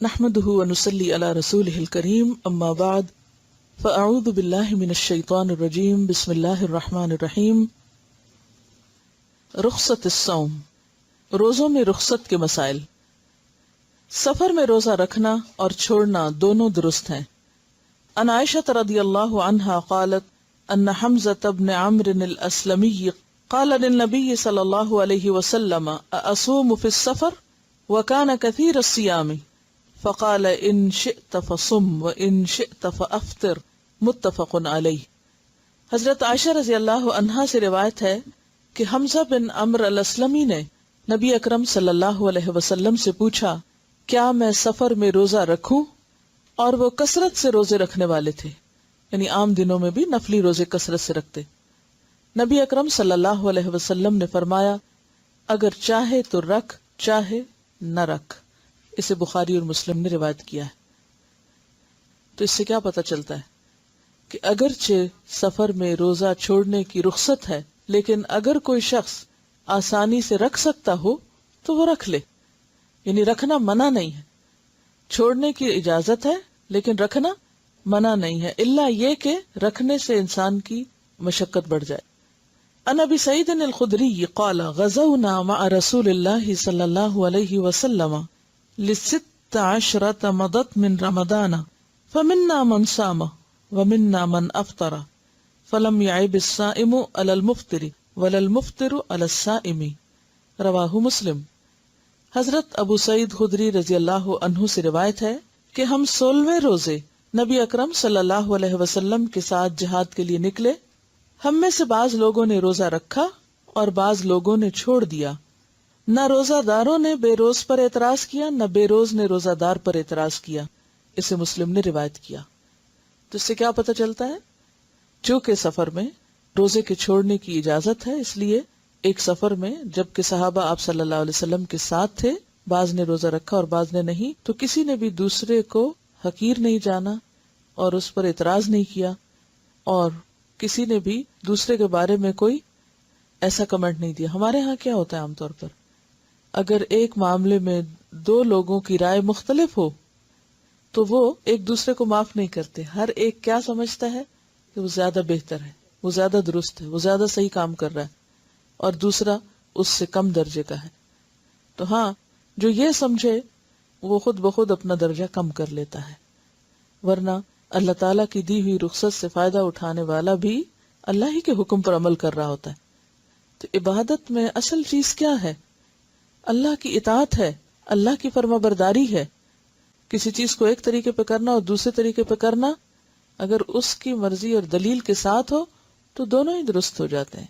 نحمده ونصلي على رسوله الكريم اما بعد فاعوذ بالله من الشيطان الرجيم بسم الله الرحمن الرحيم. رخصت الصوم، روزوں میں رخصت کے مسائل. سفر میں روزہ رکھنا اور چھوڑنا دونوں درست ہیں. عن عائشة رضی اللہ عنہا قالت ان حمزة بن عمرو الاسلمی قال للنبي صلی اللہ علیہ وسلم اصوم في السفر وكان كثير الصيام فقال ان شئت فصم وان شئت فافطر متفق علیہ. حضرت عائشہ رضی اللہ عنہا سے روایت ہے کہ حمزہ بن عمرو الاسلمی نے نبی اکرم صلی اللہ علیہ وسلم سے پوچھا کیا میں سفر میں روزہ رکھوں، اور وہ کثرت سے روزے رکھنے والے تھے، یعنی عام دنوں میں بھی نفلی روزے کثرت سے رکھتے. نبی اکرم صلی اللہ علیہ وسلم نے فرمایا اگر چاہے تو رکھ، چاہے نہ رکھ. اسے بخاری اور مسلم نے روایت کیا ہے. تو اس سے کیا پتہ چلتا ہے کہ اگرچہ سفر میں روزہ چھوڑنے کی رخصت ہے، لیکن اگر کوئی شخص آسانی سے رکھ سکتا ہو تو وہ رکھ لے، یعنی رکھنا منع نہیں ہے. چھوڑنے کی اجازت ہے لیکن رکھنا منع نہیں ہے، الا یہ کہ رکھنے سے انسان کی مشقت بڑھ جائے. عن ابی سعید الخدری قال غزونا مع رسول اللہ صلی اللہ علیہ وسلم لست عشرة مضت من رمضان فمنا من صام ومنا من افطر فلم يعب الصائم على المفطر ولا المفطر على الصائم. رواہ مسلم. حضرت ابو سعید خدری رضی اللہ عنہ سے روایت ہے کہ ہم 16ویں روزے نبی اکرم صلی اللہ علیہ وسلم کے ساتھ جہاد کے لیے نکلے. ہم میں سے بعض لوگوں نے روزہ رکھا اور بعض لوگوں نے چھوڑ دیا. نہ روزہ داروں نے بے روز پر اعتراض کیا، نہ بے روز نے روزہ دار پر اعتراض کیا. اسے مسلم نے روایت کیا. تو اس سے کیا پتہ چلتا ہے؟ چونکہ سفر میں روزے کے چھوڑنے کی اجازت ہے، اس لیے ایک سفر میں جبکہ صحابہ آپ صلی اللہ علیہ وسلم کے ساتھ تھے، بعض نے روزہ رکھا اور بعض نے نہیں، تو کسی نے بھی دوسرے کو حقیر نہیں جانا اور اس پر اعتراض نہیں کیا، اور کسی نے بھی دوسرے کے بارے میں کوئی ایسا کمنٹ نہیں دیا. ہمارے ہاں کیا ہوتا ہے عام طور پر، اگر ایک معاملے میں دو لوگوں کی رائے مختلف ہو تو وہ ایک دوسرے کو معاف نہیں کرتے. ہر ایک کیا سمجھتا ہے کہ وہ زیادہ بہتر ہے، وہ زیادہ درست ہے، وہ زیادہ صحیح کام کر رہا ہے، اور دوسرا اس سے کم درجے کا ہے. تو ہاں، جو یہ سمجھے وہ خود بخود اپنا درجہ کم کر لیتا ہے، ورنہ اللہ تعالیٰ کی دی ہوئی رخصت سے فائدہ اٹھانے والا بھی اللہ ہی کے حکم پر عمل کر رہا ہوتا ہے. تو عبادت میں اصل چیز کیا ہے؟ اللہ کی اطاعت ہے، اللہ کی فرما برداری ہے. کسی چیز کو ایک طریقے پہ کرنا اور دوسرے طریقے پہ کرنا، اگر اس کی مرضی اور دلیل کے ساتھ ہو تو دونوں ہی درست ہو جاتے ہیں.